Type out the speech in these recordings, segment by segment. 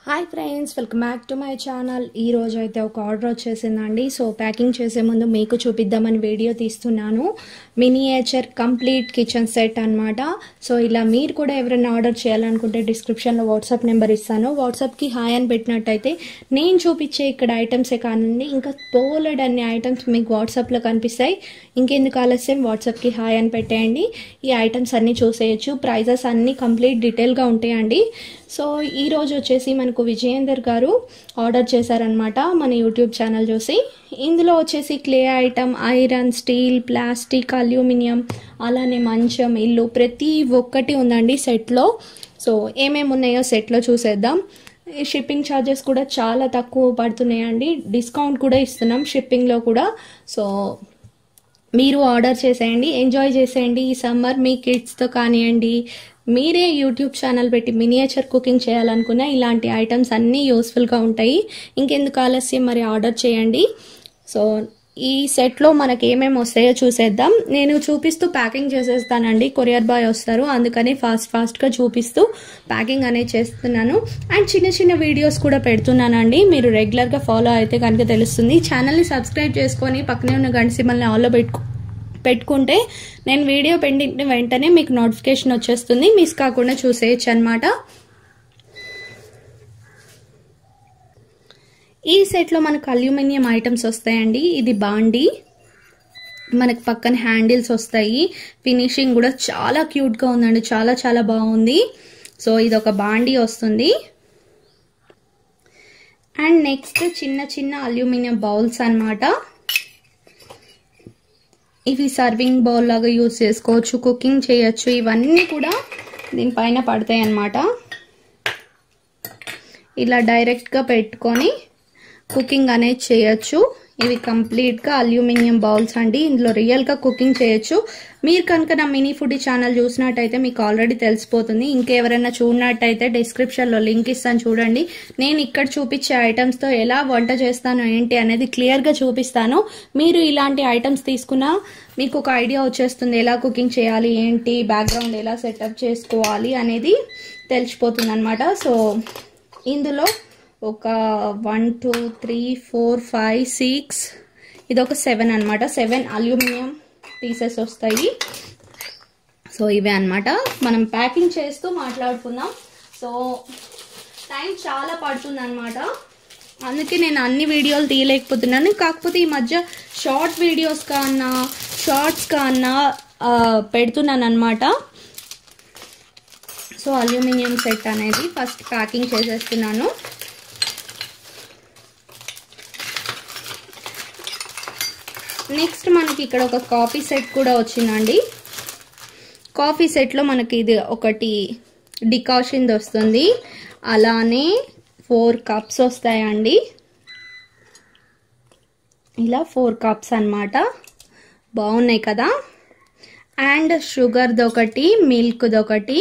Hi friends, welcome back to my channel. ఈ రోజు అయితే ఒక ఆర్డర్ వచ్చేసిందండి. సో ప్యాకింగ్ చేసే ముందు మీకు చూపిద్దామని వీడియో తీస్తున్నాను. మినియేచర్ కంప్లీట్ కిచెన్ సెట్ అన్నమాట. సో ఇలా మీరు కూడా ఎవరైనా ఆర్డర్ చేయాలనుకుంటే డిస్క్రిప్షన్లో వాట్సాప్ నెంబర్ ఇస్తాను. వాట్సాప్కి హాయ్ అని పెట్టినట్టయితే నేను చూపించే ఇక్కడ ఐటమ్సే కానండి, ఇంకా పోలెడ్ అన్ని ఐటమ్స్ మీకు వాట్సాప్లో కనిపిస్తాయి. ఇంకెందుకు ఆలస్యం, వాట్సాప్కి హాయ్ అని పెట్టేయండి. ఈ ఐటమ్స్ అన్నీ చూసేయచ్చు. ప్రైజెస్ అన్నీ కంప్లీట్ డీటెయిల్గా ఉంటాయండి. సో ఈరోజు వచ్చేసి మనకు విజయేందర్ గారు ఆర్డర్ చేశారనమాట మన యూట్యూబ్ ఛానల్ చూసి. ఇందులో వచ్చేసి clay item, iron, steel, plastic, aluminium, అలానే మంచం, ఇల్లు ప్రతి ఒక్కటి ఉందండి సెట్లో. సో ఏమేమి ఉన్నాయో సెట్లో చూసేద్దాం. షిప్పింగ్ ఛార్జెస్ కూడా చాలా తక్కువ పడుతున్నాయండి. డిస్కౌంట్ కూడా ఇస్తున్నాం షిప్పింగ్లో కూడా. సో మీరు ఆర్డర్ చేసేయండి, ఎంజాయ్ చేసేయండి. ఈ సమ్మర్ మీ కిడ్స్తో కానివ్వండి, మీరే యూట్యూబ్ ఛానల్ పెట్టి మినియేచర్ కుకింగ్ చేయాలనుకున్నా ఇలాంటి ఐటమ్స్ అన్నీ యూస్ఫుల్గా ఉంటాయి. ఇంకెందుకు ఆలస్యం, మరి ఆర్డర్ చేయండి. సో ఈ సెట్లో మనకి ఏమేమి వస్తాయో చూసేద్దాం. నేను చూపిస్తూ ప్యాకింగ్ చేసేస్తానండి, కొరియర్ బాయ్ వస్తారు, అందుకని ఫాస్ట్గా చూపిస్తూ ప్యాకింగ్ అనేది చేస్తున్నాను. అండ్ చిన్న చిన్న వీడియోస్ కూడా పెడుతున్నానండి. మీరు రెగ్యులర్గా ఫాలో అయితే కనుక తెలుస్తుంది. ఛానల్ని సబ్స్క్రైబ్ చేసుకొని పక్కనే ఉన్న గంట సింబల్ని ఆల్లో పెట్టుకుంటే నేను వీడియో పెట్టిన వెంటనే మీకు నోటిఫికేషన్ వచ్చేస్తుంది. మిస్ కాకుండా చూసేయచ్చు అనమాట. ఈ సెట్లో మనకు అల్యూమినియం ఐటమ్స్ వస్తాయండి. ఇది బాండీ, మనకు పక్కన హ్యాండిల్స్ వస్తాయి. ఫినిషింగ్ కూడా చాలా క్యూట్గా ఉందండి, చాలా చాలా బాగుంది. సో ఇది ఒక బాండీ వస్తుంది. అండ్ నెక్స్ట్ చిన్న చిన్న అల్యూమినియం బౌల్స్ అన్నమాట. ఇవి సర్వింగ్ బౌల్ లాగా యూజ్ చేసుకోవచ్చు, కుకింగ్ చేయొచ్చు. ఇవన్నీ కూడా దీనిపైన పడతాయి అన్నమాట. ఇలా డైరెక్ట్గా పెట్టుకొని కుకింగ్ అనేది చేయొచ్చు. ఇవి కంప్లీట్గా అల్యూమినియం బౌల్స్ అండి. ఇందులో రియల్గా కుకింగ్ చేయొచ్చు. మీరు కనుక నా మినీ ఫుడీ ఛానల్ చూసినట్టయితే మీకు ఆల్రెడీ తెలిసిపోతుంది. ఇంకెవరైనా చూడనట్టయితే డిస్క్రిప్షన్లో లింక్ ఇస్తాను, చూడండి. నేను ఇక్కడ చూపించే ఐటమ్స్తో ఎలా వంట చేస్తాను ఏంటి అనేది క్లియర్గా చూపిస్తాను. మీరు ఇలాంటి ఐటమ్స్ తీసుకున్నా మీకు ఒక ఐడియా వచ్చేస్తుంది, ఎలా కుకింగ్ చేయాలి ఏంటి, బ్యాక్గ్రౌండ్ ఎలా సెటప్ చేసుకోవాలి అనేది తెలిసిపోతుంది అనమాట. సో ఇందులో ఒక 1 2 3 4 5 6 ఇది ఒక 7 అనమాట. 7 అల్యూమినియం పీసెస్ వస్తాయి. సో ఇవే అనమాట. మనం ప్యాకింగ్ చేస్తూ మాట్లాడుకుందాం. సో టైం చాలా పడుతుంది అనమాట, అందుకే నేను అన్ని వీడియోలు తీయలేకపోతున్నాను. కాకపోతే ఈ మధ్య షార్ట్ వీడియోస్ కన్నా షార్ట్స్ కన్నా పెడుతున్నాను అనమాట. సో అల్యూమినియం సెట్ అనేది ఫస్ట్ ప్యాకింగ్ చేసేస్తున్నాను. నెక్స్ట్ మనకి ఇక్కడ ఒక కాఫీ సెట్ కూడా వచ్చిందండి. కాఫీ సెట్లో మనకి ఇది ఒకటి డికాషన్ వస్తుంది, అలానే 4 కప్స్ వస్తాయండి. ఇలా 4 కప్స్ అన్నమాట. బాగున్నాయి కదా. అండ్ షుగర్ది ఒకటి, మిల్క్ది ఒకటి,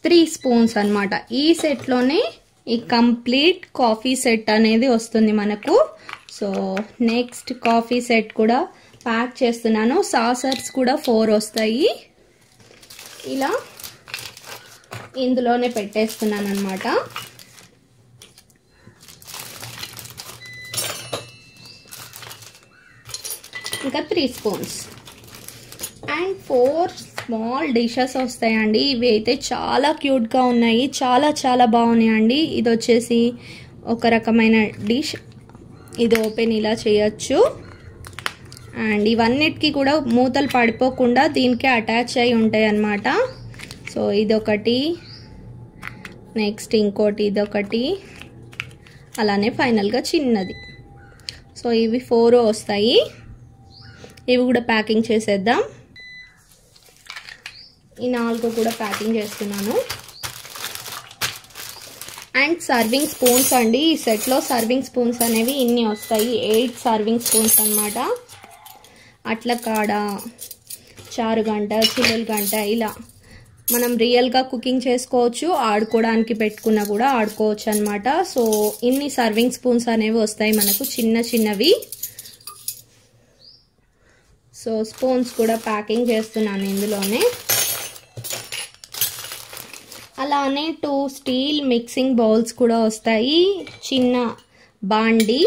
3 స్పూన్స్ అన్నమాట. ఈ సెట్లోనే ఈ కంప్లీట్ కాఫీ సెట్ అనేది వస్తుంది మనకు. సో నెక్స్ట్ కాఫీ సెట్ కూడా ప్యాక్ చేస్తున్నాను. సాసర్స్ కూడా 4 వస్తాయి. ఇలా ఇందులోనే పెట్టేస్తున్నాను అనమాట. ఇంకా 3 స్పూన్స్ అండ్ 4 స్మాల్ డిషెస్ వస్తాయండి. ఇవి అయితే చాలా క్యూట్గా ఉన్నాయి, చాలా చాలా బాగున్నాయండి. ఇది వచ్చేసి ఒక రకమైన డిష్. ఇది ఓపెన్ ఇలా చేయొచ్చు. అండ్ ఇవన్నిటికీ కూడా మూతలు పడిపోకుండా దీనికి అటాచ్ అయి ఉంటాయి అన్నమాట. సో ఇదొకటి, నెక్స్ట్ ఇంకోటి, ఇదొకటి, అలానే ఫైనల్గా చిన్నది. సో ఇవి 4 వస్తాయి. ఇవి కూడా ప్యాకింగ్ చేసేద్దాం. ఈ 4 కూడా ప్యాకింగ్ చేస్తున్నాను. అండ్ సర్వింగ్ స్పూన్స్ అండి. ఈ సెట్లో సర్వింగ్ స్పూన్స్ అనేవి ఇన్ని వస్తాయి. 8 సర్వింగ్ స్పూన్స్ అన్నమాట. అట్ల కాడ, చారు గంట, చిల్లుల గంట, ఇలా మనం రియల్గా కుకింగ్ చేసుకోవచ్చు, ఆడుకోవడానికి పెట్టుకున్నా కూడా ఆడుకోవచ్చు అనమాట. సో ఇన్ని సర్వింగ్ స్పూన్స్ అనేవి వస్తాయి మనకు, చిన్న చిన్నవి. సో స్పూన్స్ కూడా ప్యాకింగ్ చేస్తున్నాను ఇందులోనే. అలానే 2 స్టీల్ మిక్సింగ్ బౌల్స్ కూడా వస్తాయి, చిన్న బాండి,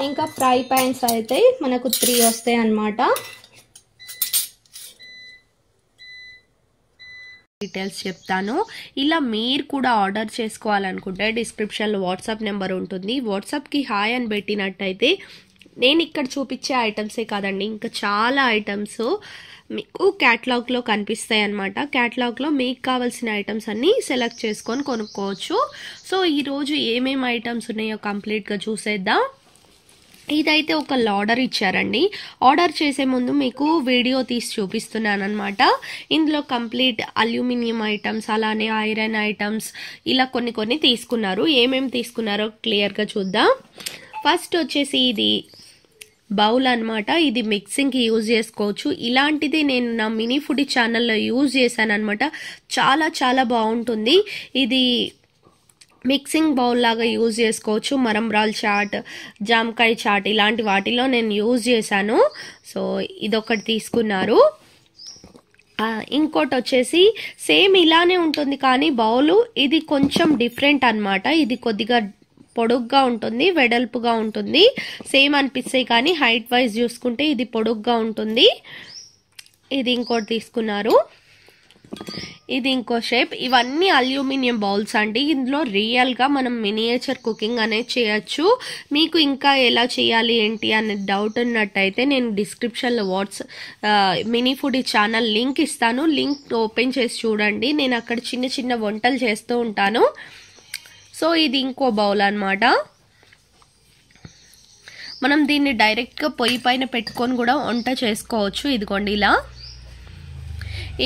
ఇంకా ఫ్రై పాన్స్ అయితే మనకు 3 వస్తాయి అన్నమాట. డీటెయిల్స్ చెప్తాను. ఇలా మీరు కూడా ఆర్డర్ చేసుకోవాలనుకుంటే డిస్క్రిప్షన్లో వాట్సాప్ నెంబర్ ఉంటుంది. వాట్సాప్కి హాయ్ అని పెట్టినట్టయితే నేను ఇక్కడ చూపించే ఐటమ్సే కాదండి, ఇంకా చాలా ఐటమ్స్ మీకు క్యాటలాగ్లో కనిపిస్తాయి అన్నమాట. క్యాటలాగ్లో మీకు కావాల్సిన ఐటమ్స్ అన్నీ సెలెక్ట్ చేసుకొని కొనుక్కోవచ్చు. సో ఈరోజు ఏమేమి ఐటమ్స్ ఉన్నాయో కంప్లీట్గా చూసేద్దాం. ఇదైతే ఒక ఆర్డర్ ఇచ్చారండి. ఆర్డర్ చేసే ముందు మీకు వీడియో తీసి చూపిస్తున్నాను అనమాట. ఇందులో కంప్లీట్ అల్యూమినియం ఐటమ్స్, అలానే ఐరన్ ఐటమ్స్, ఇలా కొన్ని తీసుకున్నారు. ఏమేమి తీసుకున్నారో క్లియర్గా చూద్దాం. ఫస్ట్ వచ్చేసి ఇది బౌల్ అనమాట. ఇది మిక్సింగ్కి యూజ్ చేసుకోవచ్చు. ఇలాంటిది నేను నా మినీ ఫుడ్ ఛానల్లో యూజ్ చేశాను అనమాట. చాలా బాగుంటుంది. ఇది మిక్సింగ్ బౌల్ లాగా యూజ్ చేసుకోవచ్చు. మరంబ్రాల్ చాట్, జామకాయ చాట్ ఇలాంటి వాటిలో నేను యూజ్ చేశాను. సో ఇదొకటి తీసుకున్నారు. ఇంకోటి వచ్చేసి సేమ్ ఇలానే ఉంటుంది కానీ బౌలు ఇది కొంచెం డిఫరెంట్ అన్నమాట. ఇది కొద్దిగా పొడుగ్గా ఉంటుంది, వెడల్పుగా ఉంటుంది. సేమ్ అనిపిస్తాయి కానీ హైట్ వైజ్ చూసుకుంటే ఇది పొడుగ్గా ఉంటుంది. ఇది ఇంకోటి తీసుకున్నారు. ఇది ఇంకో షేప్. ఇవన్నీ అల్యూమినియం బౌల్స్ అండి. ఇందులో రియల్గా మనం మినియేచర్ కుకింగ్ అనేది చేయొచ్చు. మీకు ఇంకా ఎలా చేయాలి ఏంటి అనే డౌట్ ఉన్నట్టయితే నేను డిస్క్రిప్షన్లో మినీ ఫుడ్ ఛానల్ లింక్ ఇస్తాను. లింక్ ఓపెన్ చేసి చూడండి. నేను అక్కడ చిన్న వంటలు చేస్తూ ఉంటాను. సో ఇది ఇంకో బౌల్ అన్నమాట. మనం దీన్ని డైరెక్ట్గా పొయ్యి పైన పెట్టుకొని కూడా వంట చేసుకోవచ్చు. ఇదిగోండి ఇలా.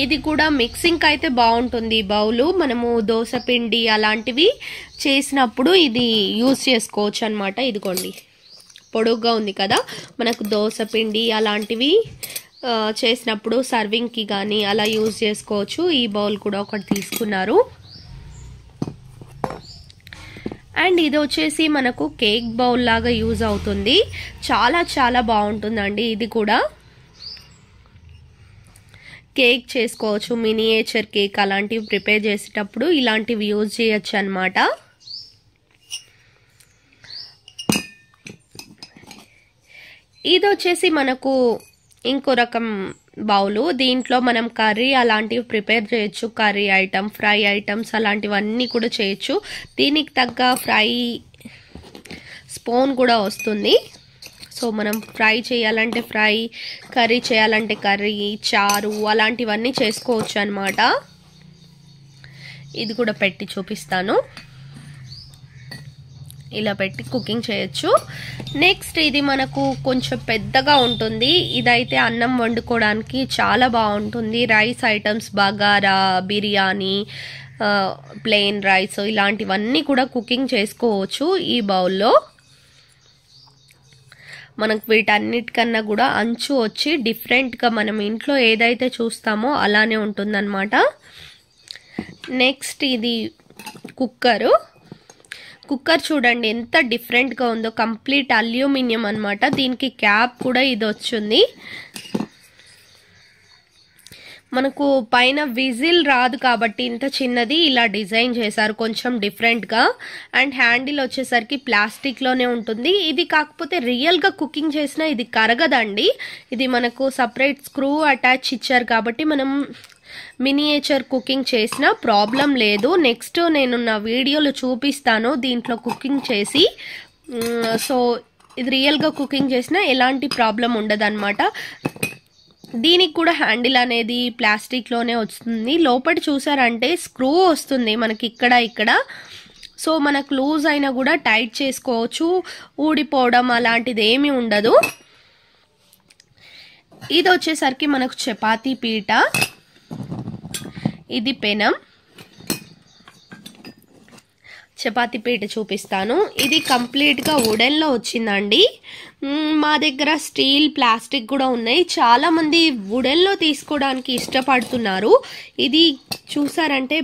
ఇది కూడా మిక్సింగ్ అయితే బాగుంటుంది. బౌలు మనము దోశ పిండి అలాంటివి చేసినప్పుడు ఇది యూజ్ చేసుకోవచ్చు అనమాట. ఇదిగోండి పొడుగ్గా ఉంది కదా, మనకు దోశ పిండి అలాంటివి చేసినప్పుడు సర్వింగ్కి కానీ అలా యూజ్ చేసుకోవచ్చు. ఈ బౌల్ కూడా ఒకటి తీసుకున్నారు. అండ్ ఇది వచ్చేసి మనకు కేక్ బౌల్ లాగా యూజ్ అవుతుంది. చాలా బాగుంటుందండి. ఇది కూడా కేక్ చేసుకోవచ్చు, మినియేచర్ కేక్ అలాంటివి ప్రిపేర్ చేసేటప్పుడు ఇలాంటివి యూజ్ చేయొచ్చు అన్నమాట. ఇది వచ్చేసి మనకు ఇంకో రకం బౌలు. దీంట్లో మనం కర్రీ అలాంటివి ప్రిపేర్ చేయొచ్చు. కర్రీ ఐటమ్, ఫ్రై ఐటమ్స్ అలాంటివన్నీ కూడా చేయొచ్చు. దీనికి తగ్గ ఫ్రై స్పూన్ కూడా వస్తుంది. సో మనం ఫ్రై చేయాలంటే ఫ్రై, కర్రీ చేయాలంటే కర్రీ, చారు అలాంటివన్నీ చేసుకోవచ్చు అన్నమాట. ఇది కూడా పెట్టి చూపిస్తాను. ఇలా పెట్టి కుకింగ్ చేయొచ్చు. నెక్స్ట్ ఇది మనకు కొంచెం పెద్దగా ఉంటుంది. ఇదైతే అన్నం వండుకోవడానికి చాలా బాగుంటుంది. Rice items, bagara, biryani, plain rice ఇలాంటివన్నీ కూడా కుకింగ్ చేసుకోవచ్చు ఈ బౌల్లో. మనకు వీటన్నిటికన్నా కూడా అంచు వచ్చి డిఫరెంట్గా మనం ఇంట్లో ఏదైతే చూస్తామో అలానే ఉంటుందన్నమాట. నెక్స్ట్ ఇది కుక్కర్ చూడండి ఎంత డిఫరెంట్గా ఉందో. కంప్లీట్ అల్యూమినియం అన్నమాట. దీనికి క్యాప్ కూడా ఇది వచ్చింది. మనకు పైన విజిల్ రాదు కాబట్టి ఇంత చిన్నది ఇలా డిజైన్ చేశారు, కొంచెం డిఫరెంట్గా. అండ్ హ్యాండిల్ వచ్చేసరికి ప్లాస్టిక్లోనే ఉంటుంది. ఇది కాకపోతే రియల్గా కుకింగ్ చేసినా ఇది కరగదండి. ఇది మనకు సపరేట్ స్క్రూ అటాచ్ ఇచ్చారు కాబట్టి మనం మినియేచర్ కుకింగ్ చేసిన ప్రాబ్లం లేదు. నెక్స్ట్ నేను నా వీడియోలో చూపిస్తాను దీంట్లో కుకింగ్ చేసి. సో ఇది రియల్గా కుకింగ్ చేసినా ఎలాంటి ప్రాబ్లం ఉండదు అనమాట. దీనికి కూడా హ్యాండిల్ అనేది ప్లాస్టిక్లోనే వస్తుంది. లోపల చూసారంటే స్క్రూ వస్తుంది మనకి ఇక్కడ. సో మనకు లూజ్ అయినా కూడా టైట్ చేసుకోవచ్చు, ఊడిపోవడం అలాంటిది ఏమీ ఉండదు. ఇది వచ్చేసరికి మనకు చపాతీ పీట, ఇది పెనం. చపాతీ పీట చూపిస్తాను. ఇది కంప్లీట్గా వుడెన్లో వచ్చిందండి. మా దగ్గర స్టీల్, ప్లాస్టిక్ కూడా ఉన్నాయి. చాలా మంది వుడెన్లో తీసుకోవడానికి ఇష్టపడుతున్నారు. ఇది చూసారంటే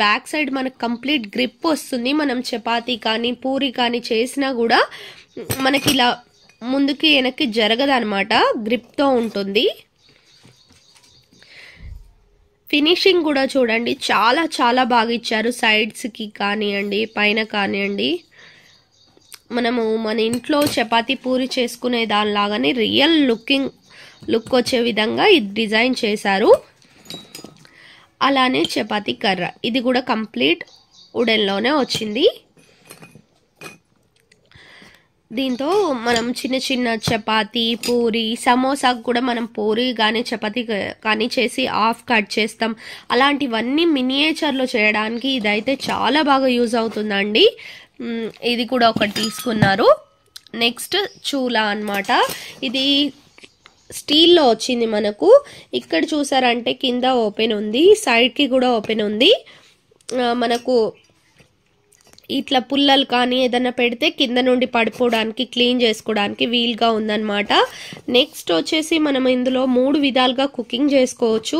బ్యాక్ సైడ్ మనకు కంప్లీట్ గ్రిప్ వస్తుంది. మనం చపాతీ కానీ పూరి కానీ చేసినా కూడా మనకి ఇలా ముందుకి వెనక్కి జరగదనమాట, గ్రిప్తో ఉంటుంది. ఫినిషింగ్ కూడా చూడండి, చాలా చాలా బాగా ఇచ్చారు. సైడ్స్కి కానివ్వండి, పైన కానివ్వండి, మనము మన ఇంట్లో చపాతీ పూరి చేసుకునే దానిలాగానే రియల్ లుక్ వచ్చే విధంగా ఇది డిజైన్ చేశారు. అలానే చపాతీ కర్ర, ఇది కూడా కంప్లీట్ వుడెన్లోనే వచ్చింది. దీంతో మనం చిన్న చిన్న చపాతీ, పూరి, సమోసాకు కూడా మనం పూరి కానీ చపాతీ కానీ చేసి ఆఫ్ కట్ చేస్తాం. అలాంటివన్నీ మినియేచర్లో చేయడానికి ఇదైతే చాలా బాగా యూజ్ అవుతుందండి. ఇది కూడా ఒకటి తీసుకున్నారు. నెక్స్ట్ చూలా అన్నమాట. ఇది స్టీల్లో వచ్చింది మనకు. ఇక్కడ చూసారంటే కింద ఓపెన్ ఉంది, సైడ్కి కూడా ఓపెన్ ఉంది. మనకు ఇట్లా పుల్లలు కానీ ఏదైనా పెడితే కింద నుండి పడిపోవడానికి, క్లీన్ చేసుకోవడానికి వీలుగా ఉందన్నమాట. నెక్స్ట్ వచ్చేసి మనం ఇందులో 3 విధాలుగా కుకింగ్ చేసుకోవచ్చు.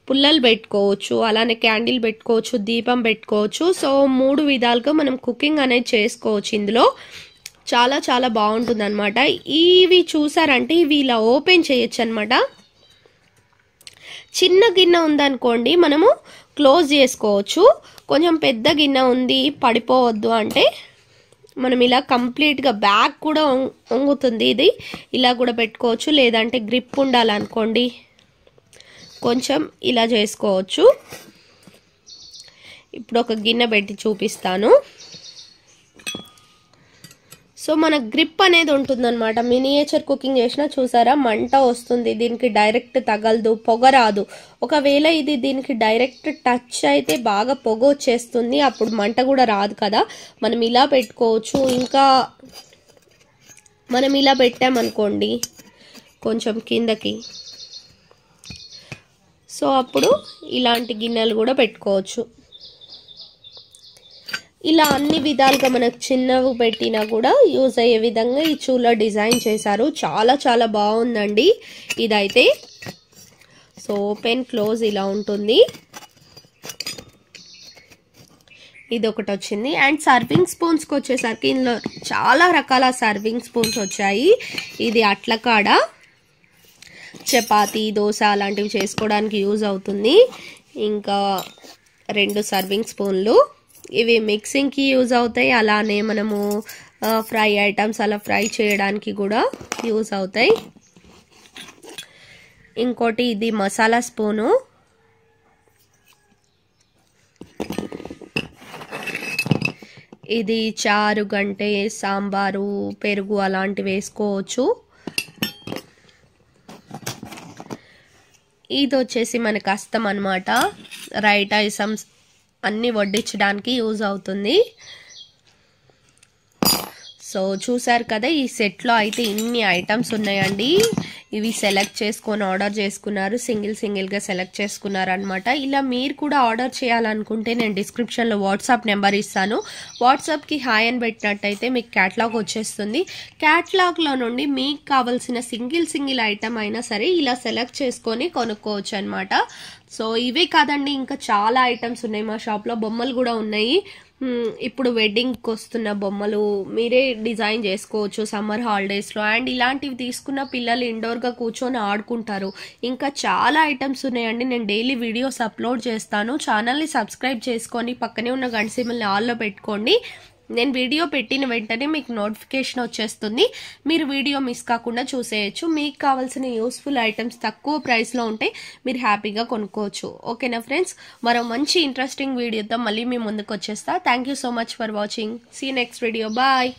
పుల్లలు పెట్టుకోవచ్చు, అలానే క్యాండిల్ పెట్టుకోవచ్చు, దీపం పెట్టుకోవచ్చు. సో 3 విధాలుగా మనం కుకింగ్ అనేది చేసుకోవచ్చు. ఇందులో చాలా చాలా బాగుంటుంది అనమాట. ఇవి చూసారంటే ఇవి ఇలా ఓపెన్ చేయొచ్చు అనమాట. చిన్న గిన్నె ఉందనుకోండి మనము క్లోజ్ చేసుకోవచ్చు. కొంచెం పెద్ద గిన్నె ఉంది, పడిపోవద్దు అంటే మనం ఇలా కంప్లీట్గా బ్యాక్ కూడా వంగుతుంది. ఇది ఇలా కూడా పెట్టుకోవచ్చు. లేదంటే గ్రిప్ ఉండాలనుకోండి కొంచెం ఇలా చేసుకోవచ్చు. ఇప్పుడు ఒక గిన్నె పెట్టి చూపిస్తాను. సో మన గ్రిప్ అనేది ఉంటుందన్నమాట. మినియేచర్ కుకింగ్ చేసినా చూసారా మంట వస్తుంది, దీనికి డైరెక్ట్ తగలదు, పొగ రాదు. ఒకవేళ ఇది దీనికి డైరెక్ట్ టచ్ అయితే బాగా పొగ వచ్చేస్తుంది, అప్పుడు మంట కూడా రాదు కదా. మనం ఇలా పెట్టుకోవచ్చు. ఇంకా మనం ఇలా పెట్టామనుకోండి కొంచెం కిందకి, సో అప్పుడు ఇలాంటి గిన్నెలు కూడా పెట్టుకోవచ్చు. ఇలా అన్ని విధాలుగా మనకు చిన్నవి పెట్టినా కూడా యూజ్ అయ్యే విధంగా ఈ చూలో డిజైన్ చేశారు. చాలా చాలా బాగుందండి ఇదైతే. సో ఓపెన్ క్లోజ్ ఇలా ఉంటుంది. ఇది ఒకటి వచ్చింది. అండ్ సర్వింగ్ స్పూన్స్కి వచ్చేసరికి ఇందులో చాలా రకాల సర్వింగ్ స్పూన్స్ వచ్చాయి. ఇది అట్లకాడ చపాతీ, దోశ అలాంటివి చేసుకోవడానికి యూజ్ అవుతుంది. ఇంకా 2 సర్వింగ్ స్పూన్లు, ఇవి మిక్సింగ్కి యూజ్ అవుతాయి. అలానే మనము ఫ్రై ఐటమ్స్ అలా ఫ్రై చేయడానికి కూడా యూజ్ అవుతాయి. ఇంకోటి ఇది మసాలా స్పూను. ఇది చారు, గంటే, సాంబారు, పెరుగు అలాంటివి వేసుకోవచ్చు. ఇది వచ్చేసి మనకు హస్తం అన్నమాట. రైట్ ఐటమ్స్ అన్నీ వడ్డించడానికి యూజ్ అవుతుంది. సో చూసారు కదా, ఈ సెట్లో అయితే ఇన్ని ఐటమ్స్ ఉన్నాయండి. ఇవి సెలెక్ట్ చేసుకొని ఆర్డర్ చేసుకున్నారు, సింగిల్గా సెలెక్ట్ చేసుకున్నారు అనమాట. ఇలా మీరు కూడా ఆర్డర్ చేయాలనుకుంటే నేను డిస్క్రిప్షన్లో వాట్సాప్ నెంబర్ ఇస్తాను. వాట్సాప్కి హాయ్ అని పెట్టినట్టయితే మీకు క్యాటలాగ్ వచ్చేస్తుంది. క్యాటలాగ్లో నుండి మీకు కావాల్సిన సింగిల్ ఐటమ్ అయినా సరే ఇలా సెలెక్ట్ చేసుకొని కొనుక్కోవచ్చు అనమాట. సో ఇవే కాదండి, ఇంకా చాలా ఐటమ్స్ ఉన్నాయి మా షాప్లో. బొమ్మలు కూడా ఉన్నాయి. ఇప్పుడు వెడ్డింగ్కి వస్తున్న బొమ్మలు మీరే డిజైన్ చేసుకోవచ్చు సమ్మర్ హాలిడేస్లో. అండ్ ఇలాంటివి తీసుకున్న పిల్లలు ఇండోర్గా కూర్చొని ఆడుకుంటారు. ఇంకా చాలా ఐటమ్స్ ఉన్నాయండి. నేను డైలీ వీడియోస్ అప్లోడ్ చేస్తాను. ఛానల్ని సబ్స్క్రైబ్ చేసుకొని పక్కనే ఉన్న గంట సింబల్ని ఆల్లో పెట్టుకోండి. నేను వీడియో పెట్టిన వెంటనే మీకు నోటిఫికేషన్ వచ్చేస్తుంది. మీరు వీడియో మిస్ కాకుండా చూసేయచ్చు. మీకు కావాల్సిన యూస్ఫుల్ ఐటమ్స్ తక్కువ ప్రైస్లో ఉంటే మీరు హ్యాపీగా కొనుక్కోవచ్చు. ఓకేనా ఫ్రెండ్స్, మరో మంచి ఇంట్రెస్టింగ్ వీడియోతో మళ్ళీ మీ ముందుకు వచ్చేస్తా. Thank you so much for watching. See next video. Bye.